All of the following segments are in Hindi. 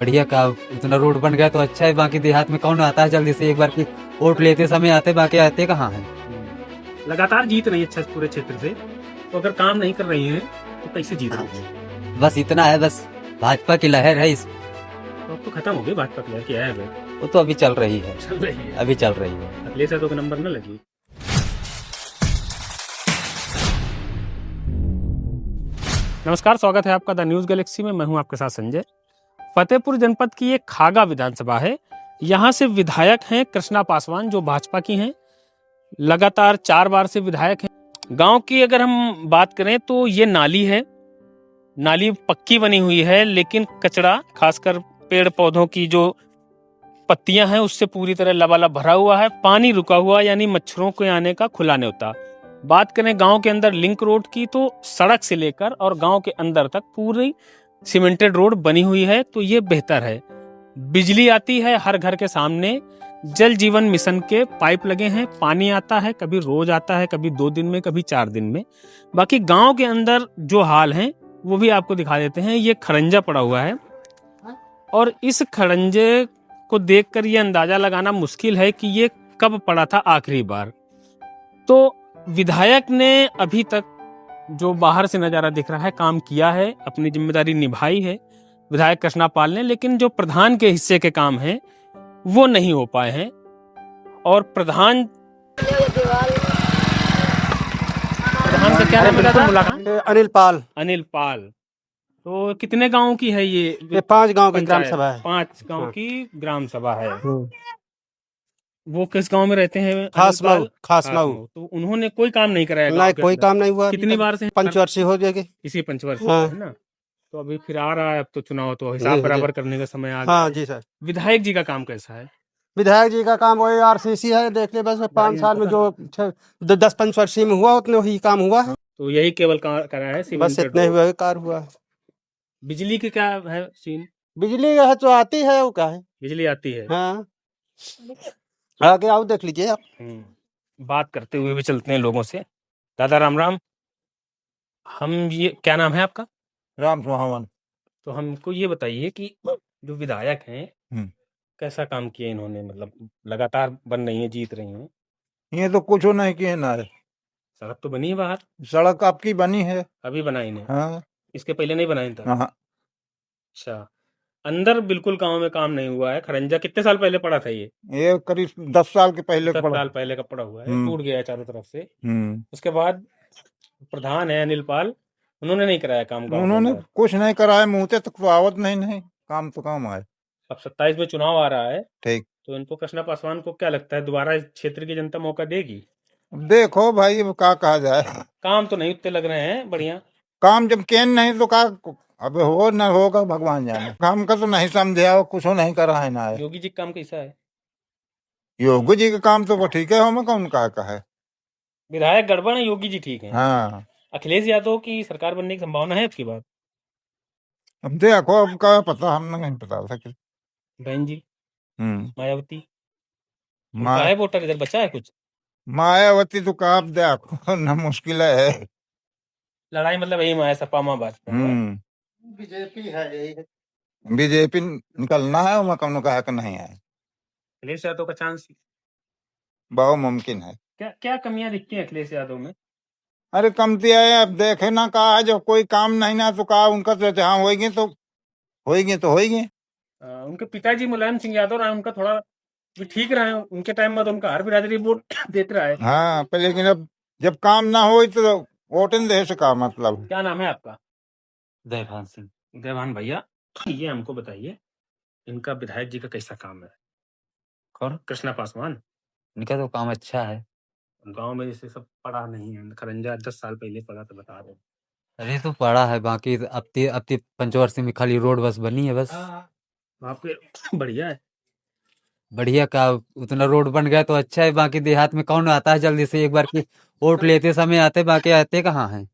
बढ़िया का उतना रोड बन गया तो अच्छा है। बाकी देहात में कौन आता है जल्दी से, एक बार की वोट लेते समय आते, बाकी आते कहाँ है। लगातार जीत रही है अच्छा पूरे क्षेत्र से, तो अगर काम नहीं कर रही है तो कैसे जीत रही है? बस इतना है, बस भाजपा की लहर है इस। तो अब तो खत्म हो गई भाजपा की लहर की है, वो तो अभी चल रही है, चल रही है, अभी चल रही है। अखिलेश यादव का नंबर न लगी। नमस्कार, स्वागत है आपका द न्यूज गैलेक्सी में। मैं हूं आपके साथ संजय। फतेहपुर जनपद की एक खागा विधानसभा है। यहाँ से विधायक हैं कृष्णा पासवान, जो भाजपा की हैं, लगातार 4 बार से विधायक हैं। गांव की अगर हम बात करें तो ये नाली है, नाली पक्की बनी हुई है, लेकिन कचरा, खासकर पेड़ पौधों की जो पत्तियां हैं, उससे पूरी तरह लबालब भरा हुआ है। पानी रुका हुआ, यानी मच्छरों के आने का खुला न्योता। बात करें गांव के अंदर लिंक रोड की, तो सड़क से लेकर और गांव के अंदर तक पूरी सीमेंटेड रोड बनी हुई है, तो ये बेहतर है। बिजली आती है हर घर के सामने। जल जीवन मिशन के पाइप लगे हैं, पानी आता है, कभी रोज आता है, कभी 2 दिन में, कभी 4 दिन में। बाकी गांव के अंदर जो हाल है वो भी आपको दिखा देते हैं। ये खड़ंजा पड़ा हुआ है, और इस खड़ंजे को देखकर ये अंदाजा लगाना मुश्किल है कि ये कब पड़ा था आखिरी बार। तो विधायक ने अभी तक जो बाहर से नजारा दिख रहा है, काम किया है, अपनी जिम्मेदारी निभाई है विधायक कृष्णा पाल ने, लेकिन जो प्रधान के हिस्से के काम हैं वो नहीं हो पाए हैं। और प्रधान का क्या नाम बताया था? मुलाकात अनिल पाल। अनिल पाल। तो कितने गांव की है ये 5 गांव की ग्राम सभा है। 5 गांव की ग्राम सभा है। वो किस गांव में रहते हैं? खासमाऊ। खासमाऊ। तो उन्होंने कोई काम नहीं कराया? नहीं, कोई काम नहीं हुआ। कितनी बार से? पंचवर्षीय हो जाएगी। इसी पंचवर्षीय हाँ। है ना। तो अभी फिर आ रहा है, अब तो चुनाव, तो हिसाब बराबर करने का समय आ गया। हाँ जी सर। विधायक जी का काम कैसा है? विधायक जी का काम वही आरसीसी है, देख ले बस 5 साल में जो 10 पंचवर्षीय में हुआ उतने ही काम हुआ है। तो यही केवल करा है, बस इतने ही हुआ, कार्य हुआ है। बिजली की क्या है सीन? बिजली है तो आती है, वो क्या है, बिजली आती है। हाँ आगे आओ देख लीजिए आप। बात करते हुए भी चलते हैं लोगों से। दादा राम राम। हम ये क्या नाम है आपका? राम सुहावन। तो हमको ये बताइए कि जो विधायक हैं कैसा काम किया इन्होंने, मतलब लगातार बन रही है, जीत रही हैं। ये तो कुछ नहीं किए ना। सड़क तो बनी है बाहर? सड़क आपकी बनी है, अभी बनाई नहीं? हाँ। इसके पहले नहीं बनाई था? हाँ। अच्छा। अंदर बिल्कुल गांव में काम नहीं हुआ है। खरंजा कितने साल पहले पड़ा था ये करीब 10 साल के पहले 10 पड़ा। साल पहले का पड़ा हुआ है, टूट गया है चारों तरफ से। हम्म। उसके बाद प्रधान है अनिल पाल, उन्होंने नहीं कराया काम गांव में उन्होंने अंदर। कुछ नहीं कराया, मुंह से तो आवत नहीं काम तो काम है। अब 27 में चुनाव आ रहा है, ठीक। तो इनको कृष्णा पासवान को क्या लगता है, दोबारा इस क्षेत्र की जनता मौका देगी? अब देखो भाई, अब क्या कहा जाए। काम तो नहीं उतने लग रहे हैं बढ़िया। काम जब केन नहीं तो का अब हो न होगा, भगवान जाने। काम का तो नहीं समझे और कुछ नहीं करा है ना। योगी जी का काम कैसा है? योगी जी का काम तो वो ठीक है, हमें कौन का है। विधायक गड़बड़ है, योगी जी ठीक है। हाँ। अखिलेश यादव की सरकार बनने की संभावना है आपकी बात? अब देखो, अब का पता, हम नहीं बता सके। बहन जी मायावती मा, है वोटर इधर बचा है कुछ? मायावती तो का आप देखो न, मुश्किल है। लड़ाई मतलब यही माया सपा माँ भाजपा। बीजेपी है, यही है। बीजेपी निकलना है, मैं कौन कहा कि नहीं है। अखिलेश यादव का चांस बहुत मुमकिन है। क्या क्या कमियां दिखती हैं अखिलेश यादव में? अरे कमती है, अब देखे ना, कहा है जो कोई काम नहीं ना, तो कहा उनका तो जहाँ होएगी तो होएगी। उनके पिताजी मुलायम सिंह यादव रहा, उनका थोड़ा भी ठीक रहा है। उनके टाइम में तो उनका हर बिरादरी वोट देते रहा है। हाँ, पर लेकिन अब जब काम ना हो तो वोटिंग दे से का मतलब। क्या नाम है आपका? देवान सिंह। देवान भैया, ये हमको बताइए, इनका विधायक जी का कैसा काम है? कौन? कृष्णा पासवान। इनका तो काम अच्छा है। गांव में जैसे सब पड़ा नहीं है, खरंजा 10 साल पहले पड़ा, तो बता रहे। अरे तो पड़ा है, बाकी अब पंचवर्षीय में खाली रोड बस बनी है बस। आपके बढ़िया है। बढ़िया का उतना रोड बन गया तो अच्छा है। बाकी देहात में कौन आता है जल्दी से, एक बार की वोट लेते समय आते, बाकी आते कहाँ है।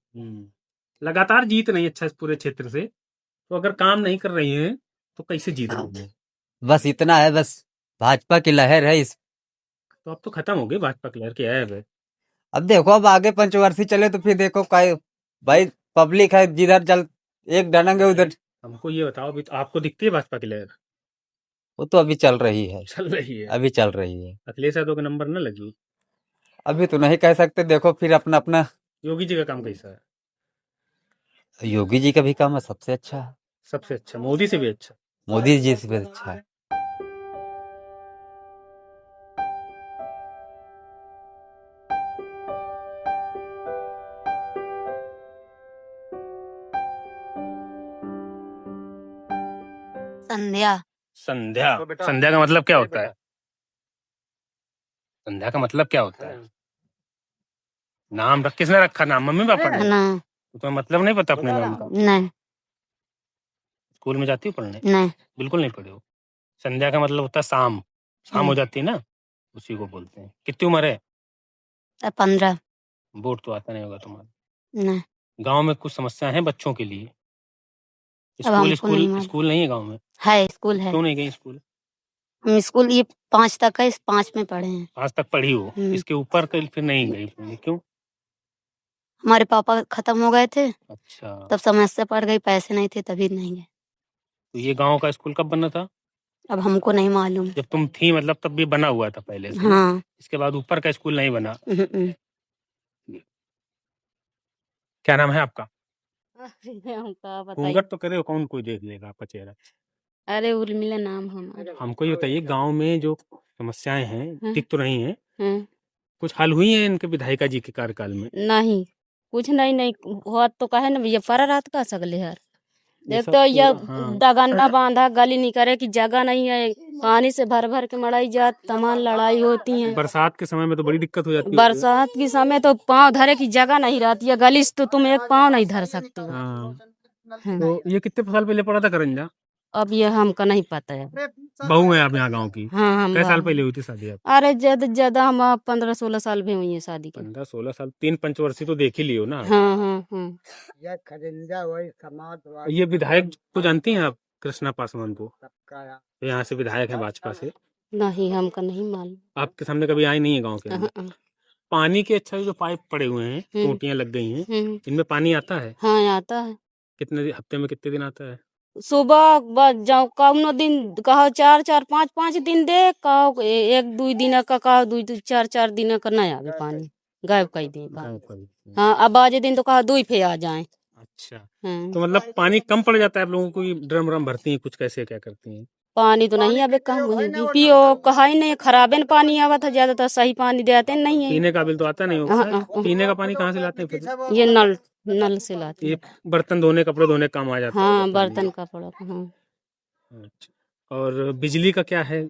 लगातार जीत रही है अच्छा पूरे क्षेत्र से, तो अगर काम नहीं कर रही है तो कैसे जीत रही है? बस इतना है, बस भाजपा की लहर है इस। तो अब तो खत्म हो गई भाजपा की लहर की है। अब देखो, अब आगे पंचवर्षीय चले तो फिर देखो भाई, पब्लिक है जिधर चल, एक डरेंगे उधर हमको ये बताओ, अभी तो आपको दिखती है भाजपा की लहर? वो तो अभी चल रही है, चल रही है। अभी चल रही है। अखिलेश यादव का नंबर न लगी? अभी तो नहीं कह सकते, देखो फिर अपना अपना। योगी जी का काम कैसा है? योगी जी का भी काम है सबसे अच्छा है, सबसे अच्छा, मोदी से भी अच्छा। मोदी जी से भी अच्छा है। संध्या। संध्या, संध्या का मतलब क्या होता है? संध्या का मतलब क्या होता है? नाम रख, किसने रखा नाम? मम्मी पापा ने? ना, तो तुम्हें मतलब नहीं पता अपने नाम का? नहीं स्कूल में जाती हो पढ़ने? नहीं। बिल्कुल नहीं पढ़े हो। संध्या का मतलब होता है शाम, शाम हो जाती है ना, उसी को बोलते हैं। कितनी उम्र है? 15। बोर्ड तो आता नहीं होगा तुम्हारा। नहीं, गांव में कुछ समस्या है बच्चों के लिए? अब स्कूल हमको नहीं स्कूल मालूम। स्कूल नहीं है गांव में? है, स्कूल है। क्यों नहीं गई स्कूल? हम स्कूल ये 5 तक है, इस 5 में पढ़े हैं। आज तक पढ़ी हो, हम्म। इसके ऊपर कहीं फिर नहीं गई पढ़ने, क्यों? हमारे पापा खत्म हो गए थे, अच्छा, तब समस्या पड़ गई, पैसे नहीं थे तभी नहीं गए। तो ये गांव का स्कूल कब बना था? अब हमको नहीं मालूम। जब तुम थी मतलब तब भी बना हुआ था पहले से? हाँ। इसके बाद ऊपर का स्कूल नहीं बना? हम्म। क्या नाम है आपका? हमका घूंघट तो करे हो, कौन कोई देख लेगा आपका चेहरा। अरे उर्मिला नाम हमारा। हमको ये बताइए, गांव में जो समस्याएं हैं दिख तो रही हैं, हाँ। कुछ हल हुई हैं इनके विधायिका जी के कार्यकाल में? नहीं, कुछ नहीं हुआ तो कहे ना भैया, पर रात का सगले यार। ये देख सब तो तो ये हाँ, दगन्ना बांधा, गली नहीं करे की जगह नहीं है, पानी से भर भर के मड़ाई जात, तमाम लड़ाई होती है। बरसात के समय में तो बड़ी दिक्कत हो जाती है। बरसात के समय तो पाँव धरे की जगह नहीं रहती है, गली से तो तुम एक पाँव नहीं धर सकते हो। हाँ, हाँ। तो ये कितने साल पहले पड़ा था करंजा? अब ये हमको नहीं पता है। बहू है आप यहाँ गाँव की? हाँ, हम कई साल बहू। पहले हुई थी शादी आप? अरे ज्यादा हम 15-16 साल भी हुई है शादी के। 15-16 साल, 3 पंचवर्षीय तो देख ही लियो ना। हाँ हाँ हाँ। ये विधायक को जानती हैं आप, कृष्णा पासवान को? यहाँ से विधायक है भाजपा से। नहीं, हमको नहीं मालूम। आपके सामने कभी आई नहीं है गाँव के अंदर? हाँ, पानी के अच्छा जो पाइप पड़े हुए हैं, टूटियां लग गई हैं, इनमें पानी आता है? हाँ आता है। कितने हफ्ते में कितने दिन आता है? सुबह जाओ कौनो दिन कहो 4-4 5-5 दिन दे, कहो 1-2 दिन का, कहो 2-4 दिन का नहीं आवे पानी, गायब कई दिन का। गाँव का ही। हाँ, अब बाजे दिन तो कहा 2 फे आ जाए। अच्छा, हाँ। तो मतलब पानी कम पड़ जाता है आप लोगों को, कि ड्रम व्रम भरती हैं कुछ, कैसे क्या करती हैं? पानी तो नहीं आवे, कहाँ पियो कहा ही नहीं, खराबे न पानी आवा था, ज्यादातर सही पानी देते नहीं है। पीने का बिल तो आता नहीं हाँ, होगा? हाँ, पीने का पानी कहाँ से लाते हैं फिर? ये नल से लाते ये हैं। बर्तन धोने, कपड़े धोने काम आ जाता है? हाँ, बर्तन का पड़ा। हाँ। अच्छा, और बिजली का क्या है?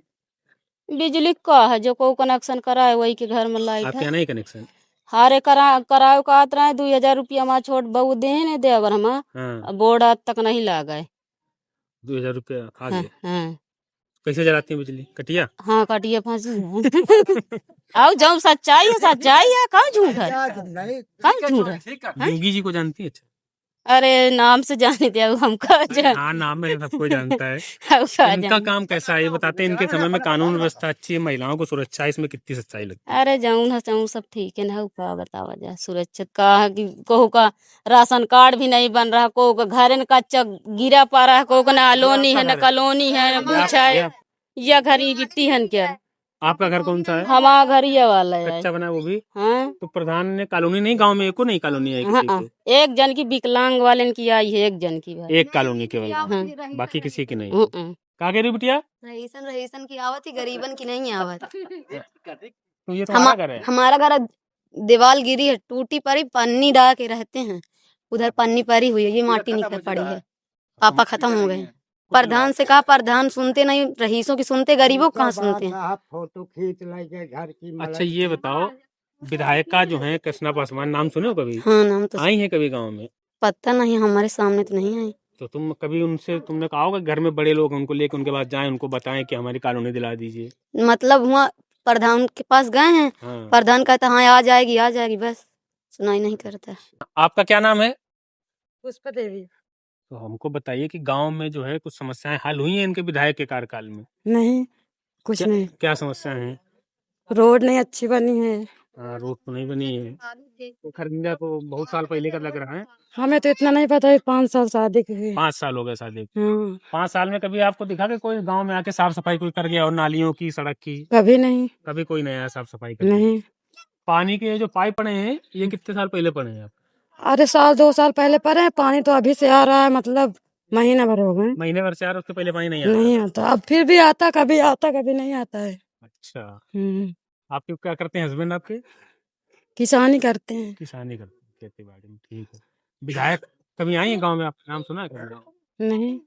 बिजली का है, जो को कनेक्शन कराए वही के घर में लाइट आपके है। यहाँ नहीं कनेक्शन? हारे करायो का आत रहे 2000 रुपया हमारा छोट बहू दे ने दे, अगर हम हाँ, बोर्ड आज तक नहीं लागे। 2000 रुपया आ हाँ, गए। हाँ, कैसे जलाती हैं बिजली? कटिया? हाँ कटिए फांसी आओ जाओ, सच्चाई है, कहाँ झूठ है, कहाँ झूठ है। योगी जी को जानती है? अच्छा, अरे नाम से जाने दे हमको। हाँ, नाम में सबको जानता है। इनका काम कैसा है ये बताते हैं? इनके समय में कानून व्यवस्था अच्छी है, महिलाओं को सुरक्षा है, इसमें कितनी सच्चाई लगती है? अरे जाऊँ ना जाऊँ, सब ठीक है ना, का बतावा जाए। सुरक्षित का है कि कोहू का राशन कार्ड भी नहीं बन रहा, कोहू का घर न कच्चा गिरा पा रहा है, कोहू का न अलोनी है न कलोनी है न कुछ है, या घर ही गिट्टी है क्या। आपका घर कौन सा है? हमारा घर ये वाला है। कच्चा बना है वो भी? हाँ, तो प्रधान ने कॉलोनी नहीं, गांव में एको नहीं कॉलोनी आई किसी हाँ, को? एक जन की विकलांग वाले की आई है, एक जन की भाई। एक कॉलोनी केवल, हाँ। बाकी किसी की नहीं। हम्म। कहा कह रही बिटिया? रहीसन की आवत ही, गरीबन की नहीं आवत। तो ये तुम्हारा घर है? हमारा घर दीवार गिरी है, टूटी पड़ी, पन्नी डाल के रहते हैं, उधर पन्नी पड़ी हुई है, ये माटी निकल पड़ी है। पापा खत्म हो गए। प्रधान से कहा, प्रधान सुनते नहीं, रईसों की सुनते, गरीबों को कहाँ सुनते हैं। फोटो खींच लेके घर की। अच्छा, ये बताओ, विधायिका जो है कृष्णा पासवान, नाम सुने हो कभी? हाँ, नाम तो आई है कभी गांव में? पता नहीं, हमारे सामने तो नहीं आई। तो तुम कभी उनसे, तुमने कहा होगा घर में बड़े लोग हैं, उनको लेकर उनके पास जाएं, उनको बताएं कि हमारी कॉलोनी दिला दीजिए। मतलब हुआ प्रधान के पास गए हैं, हाँ। प्रधान कहता हाँ आ जाएगी, बस सुनाई नहीं करता। आपका क्या नाम है? पुष्पा देवी। तो हमको बताइए कि गांव में जो है कुछ समस्याएं हल हुई हैं इनके विधायक के कार्यकाल में? नहीं, कुछ नहीं। क्या समस्या है? रोड नहीं अच्छी बनी है, रोड तो नहीं बनी है, तो खरगंजा तो बहुत साल पहले का लग रहा है। हमें तो इतना नहीं पता है, 5 साल शादी के हुए। 5 साल हो गए शादी को। हाँ, 5 साल में कभी आपको दिखा कि कोई गांव में आके साफ सफाई कोई कर गया और नालियों की, सड़क की? कभी नहीं। कभी कोई नहीं आया साफ सफाई करने? नहीं। पानी के जो पाइप पड़े हैं, ये कितने साल पहले पड़े हैं आप? अरे 1-2 साल पहले पड़े हैं, पानी तो अभी से आ रहा है, मतलब महीना भर हो गए। महीने भर से आ रहा है, उसके पहले पानी नहीं आया? नहीं आता, अब फिर भी आता, कभी नहीं आता है। अच्छा, हम्म, आपके क्या करते हैं हस्बैंड आपके? किसानी करते हैं। किसानी करते हैं, खेती बाड़ी में। ठीक है। विधायक कभी आई है गांव में? आपका नाम सुना है कभी? नहीं।